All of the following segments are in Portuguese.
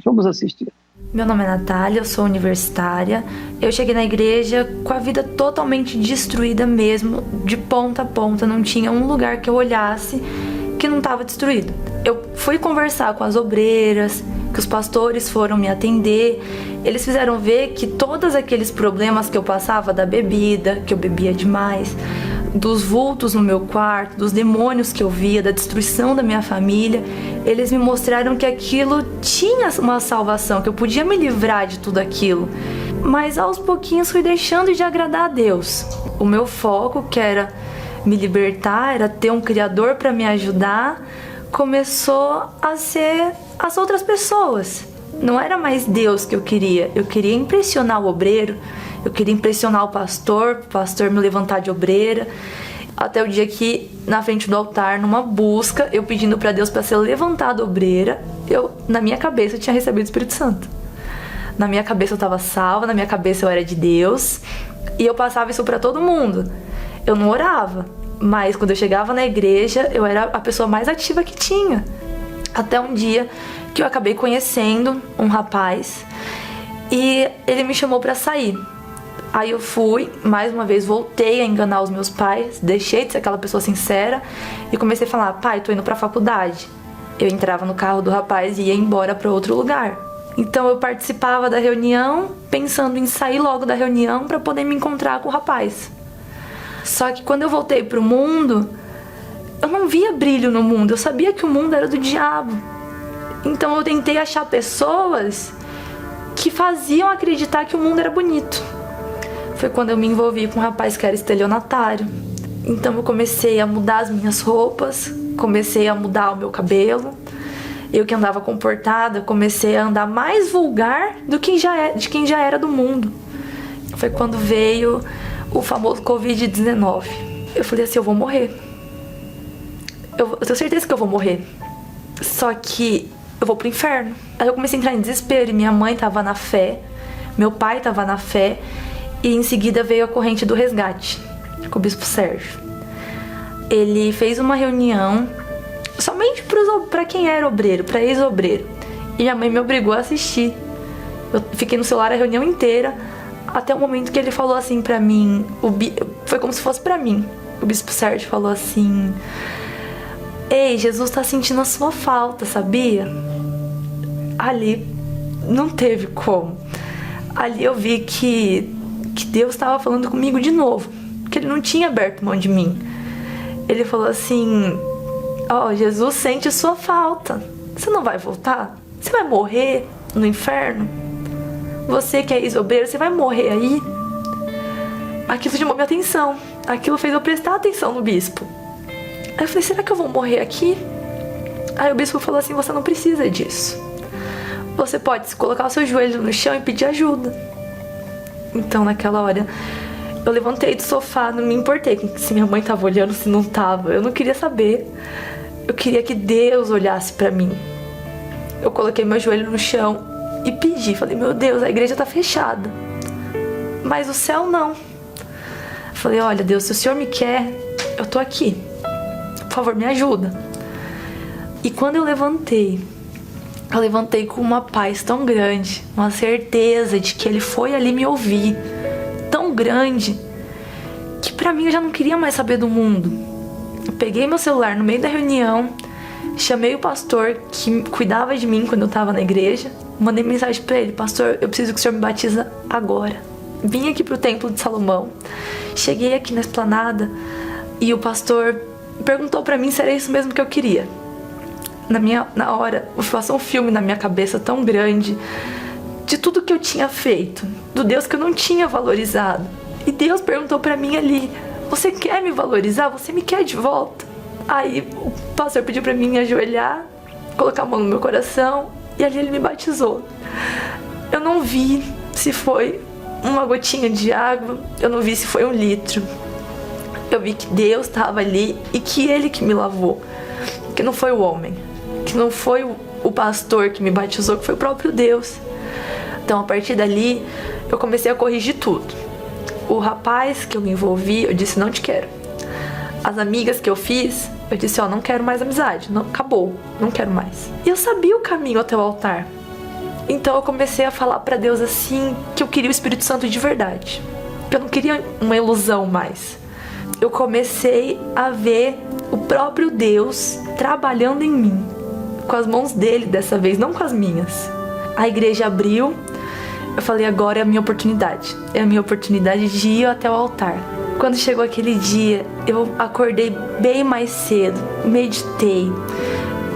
Vamos assistir. Meu nome é Natália, eu sou universitária. Eu cheguei na igreja com a vida totalmente destruída mesmo, de ponta a ponta. Não tinha um lugar que eu olhasse que não estava destruído. Eu fui conversar com as obreiras, que os pastores foram me atender. Eles fizeram ver que todos aqueles problemas que eu passava, da bebida, que eu bebia demais, dos vultos no meu quarto, dos demônios que eu via, da destruição da minha família, eles me mostraram que aquilo tinha uma salvação, que eu podia me livrar de tudo aquilo. Mas aos pouquinhos fui deixando de agradar a Deus. O meu foco, que era me libertar, era ter um Criador para me ajudar, começou a ser as outras pessoas. Não era mais Deus que eu queria impressionar o obreiro, eu queria impressionar o pastor me levantar de obreira. Até o dia que, na frente do altar, numa busca, eu pedindo para Deus para ser levantada obreira, na minha cabeça, eu tinha recebido o Espírito Santo. Na minha cabeça eu estava salva, na minha cabeça eu era de Deus, e eu passava isso para todo mundo. Eu não orava, mas quando eu chegava na igreja, eu era a pessoa mais ativa que tinha. Até um dia que eu acabei conhecendo um rapaz, e ele me chamou para sair. Aí eu fui, mais uma vez voltei a enganar os meus pais, deixei de ser aquela pessoa sincera e comecei a falar: pai, tô indo pra faculdade. Eu entrava no carro do rapaz e ia embora pra outro lugar. Então eu participava da reunião pensando em sair logo da reunião pra poder me encontrar com o rapaz. Só que quando eu voltei pro mundo, eu não via brilho no mundo, eu sabia que o mundo era do diabo. Então eu tentei achar pessoas que faziam acreditar que o mundo era bonito. Foi quando eu me envolvi com um rapaz que era estelionatário. Então eu comecei a mudar as minhas roupas, comecei a mudar o meu cabelo. Eu que andava comportada, comecei a andar mais vulgar de quem já era do mundo. Foi quando veio o famoso Covid-19. Eu falei assim: eu vou morrer. Eu tenho certeza que eu vou morrer. Só que eu vou pro inferno. Aí eu comecei a entrar em desespero e minha mãe tava na fé, meu pai tava na fé. E em seguida veio a corrente do resgate, com o Bispo Sérgio. Ele fez uma reunião somente para quem era obreiro, para ex-obreiro. E minha mãe me obrigou a assistir. Eu fiquei no celular a reunião inteira, até o momento que ele falou assim pra mim, foi como se fosse pra mim. O Bispo Sérgio falou assim: ei, Jesus tá sentindo a sua falta, sabia? Ali não teve como. Ali eu vi que Deus estava falando comigo de novo, que ele não tinha aberto mão de mim. Ele falou assim: ó, Jesus sente a sua falta, você não vai voltar? Você vai morrer no inferno? Você que é ex-obreiro, você vai morrer aí? Aquilo chamou minha atenção, aquilo fez eu prestar atenção no bispo. Aí eu falei: será que eu vou morrer aqui? Aí o bispo falou assim: você não precisa disso, você pode colocar o seu joelho no chão e pedir ajuda. Então naquela hora eu levantei do sofá, não me importei se minha mãe tava olhando, se não tava, eu não queria saber. Eu queria que Deus olhasse pra mim. Eu coloquei meu joelho no chão e pedi, falei: meu Deus, a igreja tá fechada, mas o céu não. Falei: olha Deus, se o Senhor me quer, eu tô aqui, por favor me ajuda. E quando eu levantei com uma paz tão grande, uma certeza de que Ele foi ali me ouvir, tão grande, que pra mim eu já não queria mais saber do mundo. Eu peguei meu celular no meio da reunião, chamei o pastor que cuidava de mim quando eu tava na igreja, mandei mensagem pra ele: pastor, eu preciso que o senhor me batiza agora. Vim aqui pro templo de Salomão, cheguei aqui na esplanada e o pastor perguntou pra mim se era isso mesmo que eu queria. Na hora, passou um filme na minha cabeça tão grande, de tudo que eu tinha feito, do Deus que eu não tinha valorizado. E Deus perguntou pra mim ali: você quer me valorizar? Você me quer de volta? Aí o pastor pediu pra mim me ajoelhar, colocar a mão no meu coração, e ali ele me batizou. Eu não vi se foi uma gotinha de água, eu não vi se foi 1 litro. Eu vi que Deus estava ali e que Ele que me lavou, que não foi o homem, que não foi o pastor que me batizou, que foi o próprio Deus. Então a partir dali eu comecei a corrigir tudo. O rapaz que eu me envolvi, eu disse: não te quero. As amigas que eu fiz, eu disse: ó, não quero mais amizade, não, acabou, não quero mais. E eu sabia o caminho até o altar. Então eu comecei a falar pra Deus assim, que eu queria o Espírito Santo de verdade, que eu não queria uma ilusão mais. Eu comecei a ver o próprio Deus trabalhando em mim, com as mãos dele dessa vez, não com as minhas. A igreja abriu, eu falei, agora é a minha oportunidade. É a minha oportunidade de ir até o altar. Quando chegou aquele dia, eu acordei bem mais cedo, meditei.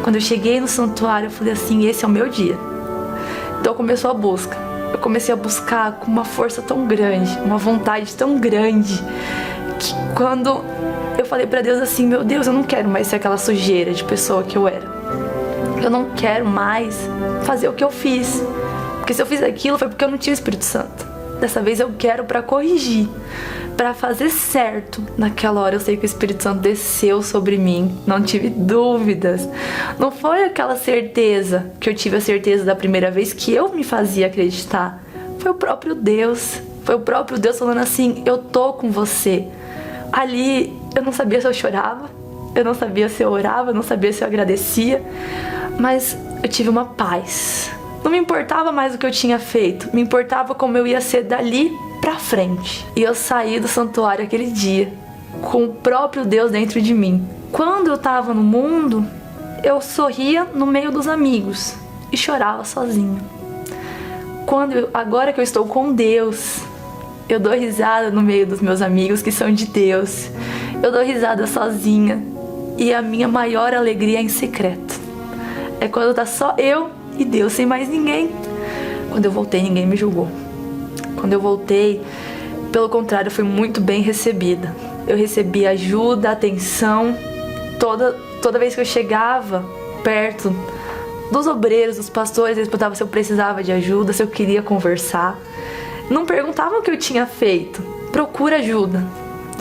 Quando eu cheguei no santuário, eu falei assim, esse é o meu dia. Então começou a busca. Eu comecei a buscar com uma força tão grande, uma vontade tão grande, que quando eu falei pra Deus assim, meu Deus, eu não quero mais ser aquela sujeira de pessoa que eu era. Eu não quero mais fazer o que eu fiz. Porque se eu fiz aquilo foi porque eu não tinha o Espírito Santo. Dessa vez eu quero pra corrigir, pra fazer certo. Naquela hora eu sei que o Espírito Santo desceu sobre mim, não tive dúvidas. Não foi aquela certeza que eu tive a certeza da primeira vez que eu me fazia acreditar. Foi o próprio Deus. Foi o próprio Deus falando assim, eu tô com você. Ali eu não sabia se eu chorava, eu não sabia se eu orava, eu não sabia se eu agradecia, mas eu tive uma paz. Não me importava mais o que eu tinha feito, me importava como eu ia ser dali pra frente. E eu saí do santuário aquele dia, com o próprio Deus dentro de mim. Quando eu tava no mundo, eu sorria no meio dos amigos e chorava sozinho. Agora que eu estou com Deus, eu dou risada no meio dos meus amigos que são de Deus. Eu dou risada sozinha. E a minha maior alegria é em secreto. É quando tá só eu e Deus, sem mais ninguém. Quando eu voltei, ninguém me julgou. Quando eu voltei, pelo contrário, eu fui muito bem recebida. Eu recebi ajuda, atenção. Toda vez que eu chegava perto dos obreiros, dos pastores, eles perguntavam se eu precisava de ajuda, se eu queria conversar. Não perguntavam o que eu tinha feito. Procura ajuda.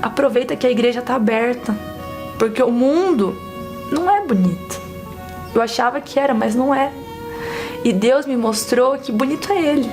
Aproveita que a igreja está aberta. Porque o mundo não é bonito. Eu achava que era, mas não é. E Deus me mostrou que bonito é Ele.